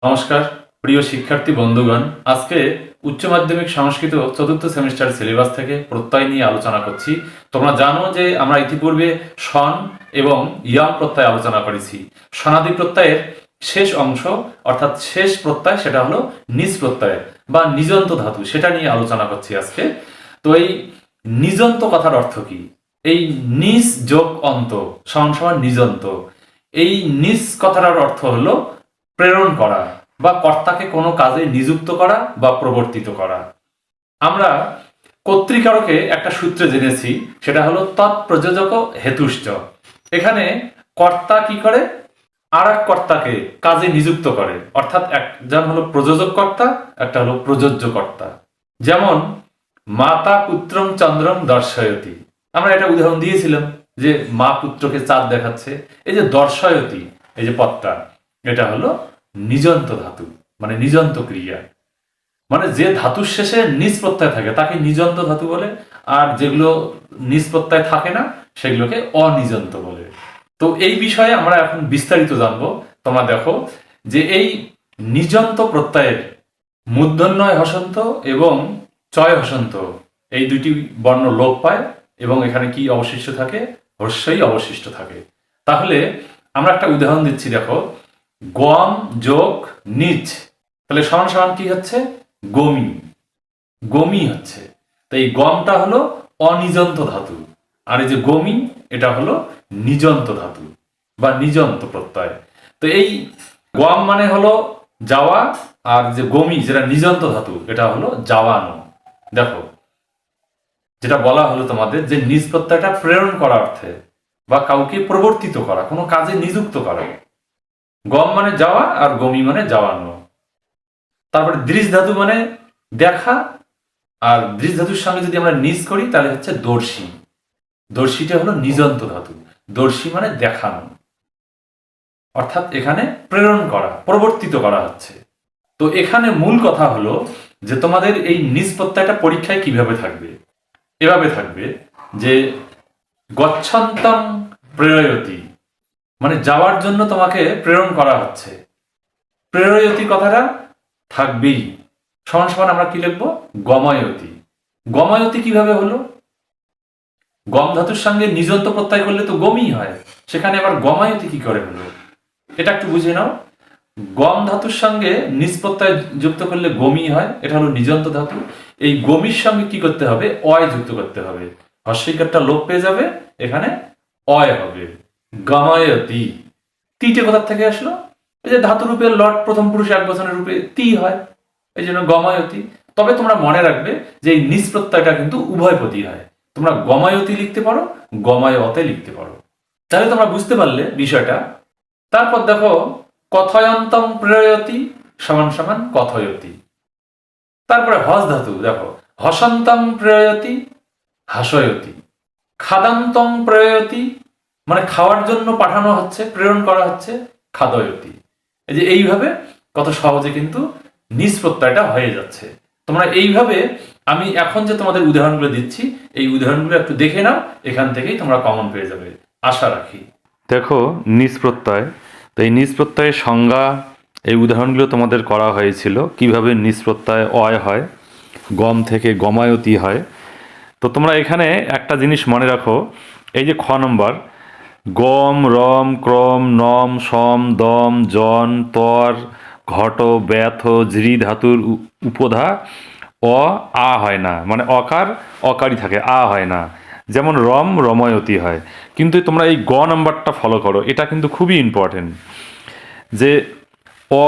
নমস্কার প্রিয় শিক্ষার্থী বন্ধুগণ, আজকে উচ্চ মাধ্যমিক সংস্কৃত চতুর্থ সেমিস্টার সিলেবাস থেকে প্রত্যয় নিয়ে আলোচনা করছি। তোমরা জানো যে আমরা ইতিপূর্বে সন এবং ইয়ং প্রত্যয় আলোচনা করেছি। সনাদি প্রত্যয়ের শেষ অংশ অর্থাৎ শেষ প্রত্যয় সেটা হলো নিজ প্রত্যয় বা নিজন্ত ধাতু, সেটা নিয়ে আলোচনা করছি আজকে। তো এই নিজন্ত কথার অর্থ কি? এই নিজ যোগ অন্ত সমান সমান নিজন্ত। এই নিজ কথাটার অর্থ হলো প্রেরণ করা বা কর্তাকে কোনো কাজে নিযুক্ত করা বা প্রবর্তিত করা। আমরা কর্তৃকারকে একটা সূত্রে জেনেছি, সেটা হলো তৎপ্রযোজক হেতুশ্চ। এখানে কর্তা কি করে? আর এক কর্তাকে কাজে নিযুক্ত করে, অর্থাৎ একজন হলো প্রযোজক কর্তা, একটা হলো প্রযোজ্য কর্তা। যেমন মাতা পুত্রং চন্দ্রং দর্শয়তি, আমরা এটা উদাহরণ দিয়েছিলাম যে মা পুত্রকে চাঁদ দেখাচ্ছে। এই যে দর্শয়তি, এই যে পদটা, এটা হলো নিজন্ত ধাতু, মানে নিজন্ত ক্রিয়া। মানে যে ধাতুর শেষে নিজ প্রত্যয় থাকে তাকে নিজন্ত ধাতু বলে, আর যেগুলো নিজ প্রত্যয় থাকে না সেগুলোকে অনিজন্ত বলে। তো এই বিষয়ে আমরা এখন বিস্তারিত জানবো। তোমরা দেখো যে এই নিজন্ত প্রত্যয়ের মূর্ধন্যয় হসন্ত এবং চয় হসন্ত এই দুটি বর্ণ লোপ পায় এবং এখানে কি অবশিষ্ট থাকে? হর্ষই অবশিষ্ট থাকে। তাহলে আমরা একটা উদাহরণ দিচ্ছি, দেখো গম যোগ নিচ, তাহলে সমান সমান কি হচ্ছে? গমি। গমি হচ্ছে। তো এই গমটা হলো অনিজন্ত ধাতু, আর এই যে গমি এটা হলো নিজন্ত ধাতু বা নিজন্ত প্রত্যয়। তো এই গম মানে হলো যাওয়া, আর যে গমি যেটা নিজন্ত ধাতু এটা হলো যাওয়ানো। দেখো যেটা বলা হলো তোমাদের যে নিজ প্রত্যয়টা প্রেরণ করা অর্থে বা কাউকে প্রবর্তিত করা, কোনো কাজে নিযুক্ত করা। গম মানে যাওয়া আর গমি মানে যাওয়ানো। তারপরে দৃশ ধাতু মানে দেখা, আর দৃশ ধাতুর সঙ্গে যদি আমরা নিজ করি তাহলে হচ্ছে দর্শী। দর্শীটা হলো নিজন্ত ধাতু। দর্শী মানে দেখানো, অর্থাৎ এখানে প্রেরণ করা, প্রবর্তিত করা হচ্ছে। তো এখানে মূল কথা হলো যে তোমাদের এই নিজ প্রত্যয়টা পরীক্ষায় কিভাবে থাকবে? এভাবে থাকবে যে গচ্ছন্তং প্রেরয়তি, মানে যাওয়ার জন্য তোমাকে প্রেরণ করা হচ্ছে। প্রেরয়তি কথাটা থাকবেই। সমান সমান আমরা কি লিখবো? গময়তি। গময়তি কিভাবে হলো? গম ধাতুর সঙ্গে নিজন্ত প্রত্যয় করলে তো গমই হয়, সেখানে আবার গমায়তি কি করে হলো? এটা একটু বুঝে নাও। গম ধাতুর সঙ্গে নিজ প্রত্যয় যুক্ত করলে গমি হয়, এটা হলো নিজন্ত ধাতু। এই গমির সঙ্গে কি করতে হবে? অয় যুক্ত করতে হবে। হস্যইকারটা লোপ পেয়ে যাবে, এখানে অয় হবে। গমায়তি। তিটে কোথা থেকে আসলো? এই যে ধাতু রূপে লট প্রথম পুরুষ এক বচনের রূপে তি হয়, এই জন্য গমায়তি। তবে তোমরা মনে রাখবে যে এই নিজ প্রত্যয়টা কিন্তু উভয়পদী হয়। তোমরা গমায়তি লিখতে পারো, গমায়তে লিখতে পারো। তাহলে তোমরা বুঝতে পারলে বিষয়টা। তারপর দেখো কথয়ন্তং প্রেরয়তি সমান সমান কথয়তি। তারপরে হস ধাতু, দেখো হসন্তং প্রেরয়তি হাসয়তি। খাদান্তং প্রেরয়তি মানে খাওয়ার জন্য পাঠানো হচ্ছে, প্রেরণ করা হচ্ছে, খাদয়তি। এই যে এইভাবে কত সহজে কিন্তু নিজ প্রত্যয়টা হয়ে যাচ্ছে। তোমরা এইভাবে, আমি এখন যে তোমাদের উদাহরণগুলো দিচ্ছি এই উদাহরণগুলো একটু দেখে নাও, এখান থেকেই তোমরা কমন পেয়ে যাবে আশা রাখি। দেখো নিজ প্রত্যয়, তো এই নিজ প্রত্যয়ের সংজ্ঞা এই উদাহরণগুলো তোমাদের করা হয়েছিল, কিভাবে নিজ প্রত্যয় অয় হয়, গম থেকে গমায়তি হয়। তো তোমরা এখানে একটা জিনিস মনে রাখো, এই যে খ নম্বর গম রম ক্রম নম সম দম জন তর ঘট ব্যথ ঝৃ ধাতুর উপধা অ আ হয় না, মানে অকার অকারই থাকে, আ হয় না। যেমন রম রময়তি হয়। কিন্তু তোমরা এই গ নাম্বারটা ফলো করো, এটা কিন্তু খুবই ইম্পর্টেন্ট। যে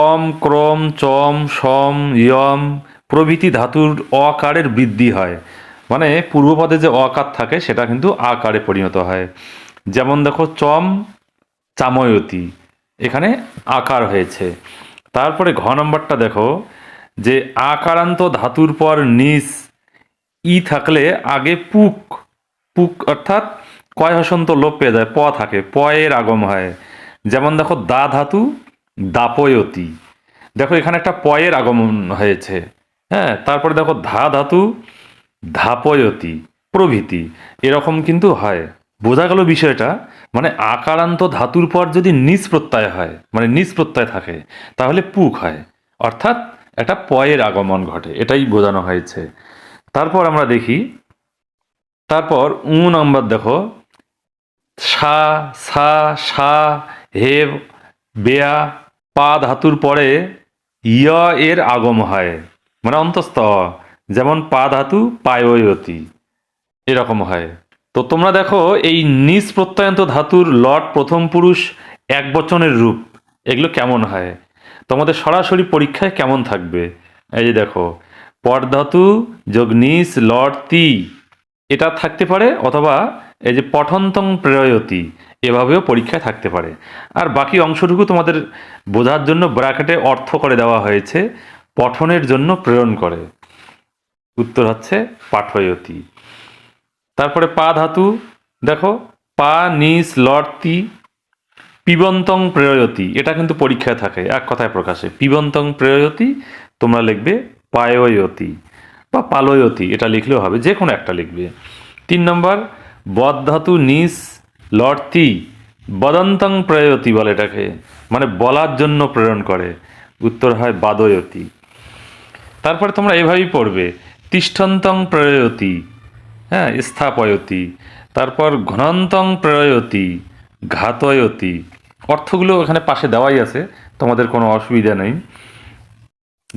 অম ক্রম চম সম ইয়ম প্রভৃতি ধাতুর অকারের বৃদ্ধি হয়, মানে পূর্বপদে যে অকার থাকে সেটা কিন্তু আকারে পরিণত হয়। যেমন দেখো চম চাময়তি, এখানে আকার হয়েছে। তারপরে ঘ নম্বরটা দেখো যে আকারান্ত ধাতুর পর নিস ই থাকলে আগে পুক, পুক অর্থাৎ কয় হসন্ত লোপ পেয়ে যায়, প থাকে, প এর আগম হয়। যেমন দেখো দা ধাতু দাপয়তি, দেখো এখানে একটা পয়ের আগমন হয়েছে। হ্যাঁ, তারপরে দেখো ধা ধাতু ধাপয়তি প্রভৃতি, এরকম কিন্তু হয়। বোঝা গেল বিষয়টা। মানে আকারান্ত ধাতুর পর যদি নিজ প্রত্যয় হয়, মানে নিজ প্রত্যয় থাকে, তাহলে পুক হয়, অর্থাৎ একটা পয়ের আগমন ঘটে, এটাই বোঝানো হয়েছে। তারপর আমরা দেখি, তারপর নম্বর দেখো, সা, সা, সা, হে, বেয়া, পা ধাতুর পরে ইয় এর আগম হয়, মানে অন্তস্থ অ। যেমন পা ধাতু পায়য়তি, এরকম হয়। তো তোমরা দেখো এই নিজ প্রত্যয়ন্ত ধাতুর লট প্রথম পুরুষ এক বচনের রূপ এগুলো কেমন হয়, তোমাদের সরাসরি পরীক্ষায় কেমন থাকবে। এই যে দেখো, পর ধাতু যোগ নিজ লট তি, এটা থাকতে পারে, অথবা এই যে পঠন্তং প্রেরয়তি, এভাবেও পরীক্ষায় থাকতে পারে। আর বাকি অংশটুকু তোমাদের বোঝার জন্য ব্র্যাকেটে অর্থ করে দেওয়া হয়েছে, পঠনের জন্য প্রেরণ করে। উত্তর হচ্ছে পাঠয়তি। তারপরে পা ধাতু দেখো, পা নিস লর্তি পিবন্তং প্রেরয়তি, এটা কিন্তু পরীক্ষায় থাকে, এক কথায় প্রকাশে পিবন্তং প্রেরয়তি, তোমরা লিখবে পায়য়তি বা পালয়তি, এটা লিখলেও হবে, যে কোনো একটা লিখবে। 3 নম্বর, বদ ধাতু নিস লর্তি বদন্তং প্রেরয়তি বলে এটাকে, মানে বলার জন্য প্রেরণ করে। উত্তর হয় বাদয়তি। তারপরে তোমরা এভাবেই পড়বে, তিষ্ঠন্তং প্রেরয়তি, হ্যাঁ, স্থাপয়তি। তারপর ঘনন্তং প্রেরয়তি ঘাতয়তি। অর্থগুলো এখানে পাশে দেওয়াই আছে, তোমাদের কোনো অসুবিধা নেই।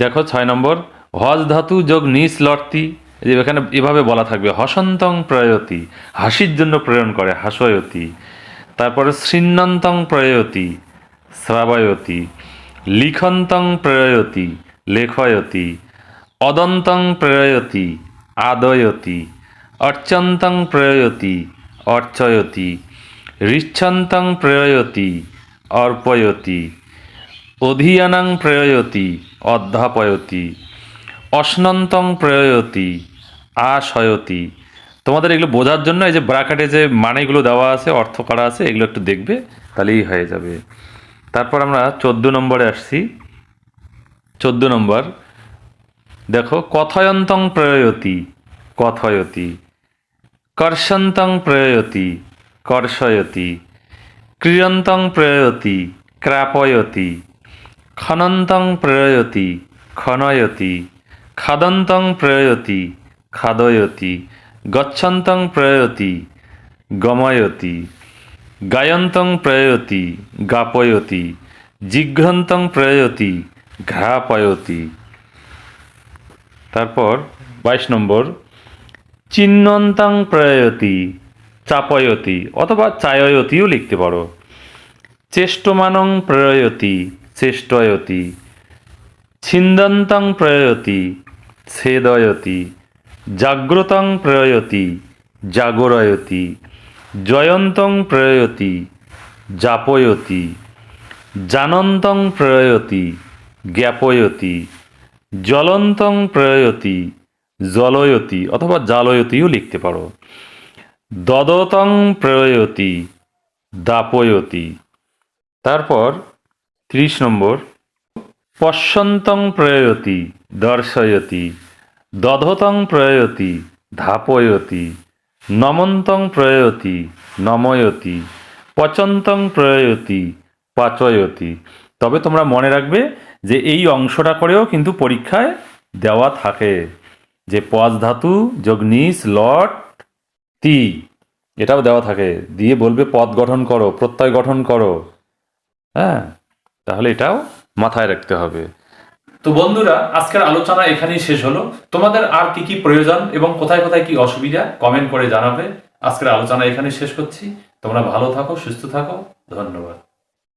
দেখো 6 নম্বর, হজ ধাতু যোগ নিস লর্তি, এই যে এখানে এভাবে বলা থাকবে, হসন্তং প্রয়তি, হাসির জন্য প্রেরণ করে, হাসয়তি। তারপরে শৃণ্যন্তং প্রয়তি, শ্রাবয়তি। লিখন্তং প্রেরয়তি, লেখয়তি। অদন্তং প্রেরয়তি, আদয়তি। অর্চন্তং প্রেরয়তি, অর্চয়তি। ঋচ্ছন্তং প্রেরয়তি, অর্পয়তি। অধিয়ানাং প্রেরয়তি, অধ্যাপয়তি। অশ্নন্তং প্রেরয়তি, আশয়তি। তোমাদের এগুলো বোঝার জন্য এই যে ব্র্যাকেটে যে মানেগুলো দেওয়া আছে, অর্থ করা আছে, এগুলো একটু দেখবে, তাহলেই হয়ে যাবে। তারপর আমরা 14 নম্বরে আসছি। 14 নম্বর দেখো, কথয়ন্তং প্রেরয়তি, কথয়তি। কর্ষন্তং প্রেরয়তি, কর্ষয়তি। ক্রিয়ন্তং প্রেরয়তি, ক্রাপয়তি। খনন্তং প্রেরয়তি, খনয়তি। খাদন্তং প্রেরয়তি, খাদয়তি। গচ্ছন্তং প্রেরয়তি, গময়তি। গায়ন্তং প্রেরয়তি, গাপয়তি। জিঘ্রন্তং প্রেরয়তি, ঘ্রাপয়তি। তারপর 22 নম্বর, চিহ্নন্তং প্রেরয়তি, চাপয়তি, অথবা চায়য়তিও লিখতে পারো। চেষ্টমানং প্রেরয়তি, চেষ্টয়তি। ছিন্দন্তং প্রেরয়তি, ছেদয়তি। জাগ্রতং প্রেরয়তি, জাগরয়তি। জয়ন্তং প্রেরয়তি, যাপয়তি। জানন্তং প্রেরয়তি, জ্ঞাপয়তি। জ্বলন্তং প্রেরয়তি, জলয়তি, অথবা জালয়তিও লিখতে পারো। দদতং প্রেরয়তি, দাপয়তি। তারপর 30 নম্বর, পশ্যন্তং প্রেরয়তি, দর্শয়তি। দধতং প্রেরয়তি, ধাপয়তি। নমন্তং প্রেরয়তি, নময়তি। পচন্তং প্রেরয়তি, পাচয়তি। তবে তোমরা মনে রাখবে যে এই অংশটা করেও কিন্তু পরীক্ষায় দেওয়া থাকে, যে পজ ধাতু যোগ নিস লট তি, এটাও দেওয়া থাকে, দিয়ে বলবে পদ গঠন করো, প্রত্যয় গঠন করো। হ্যাঁ, তাহলে এটাও মাথায় রাখতে হবে। তো বন্ধুরা, আজকের আলোচনা এখানেই শেষ হলো। তোমাদের আর কি কি প্রয়োজন এবং কোথায় কোথায় কি অসুবিধা কমেন্ট করে জানাবে। আজকের আলোচনা এখানেই শেষ করছি। তোমরা ভালো থাকো, সুস্থ থাকো, ধন্যবাদ।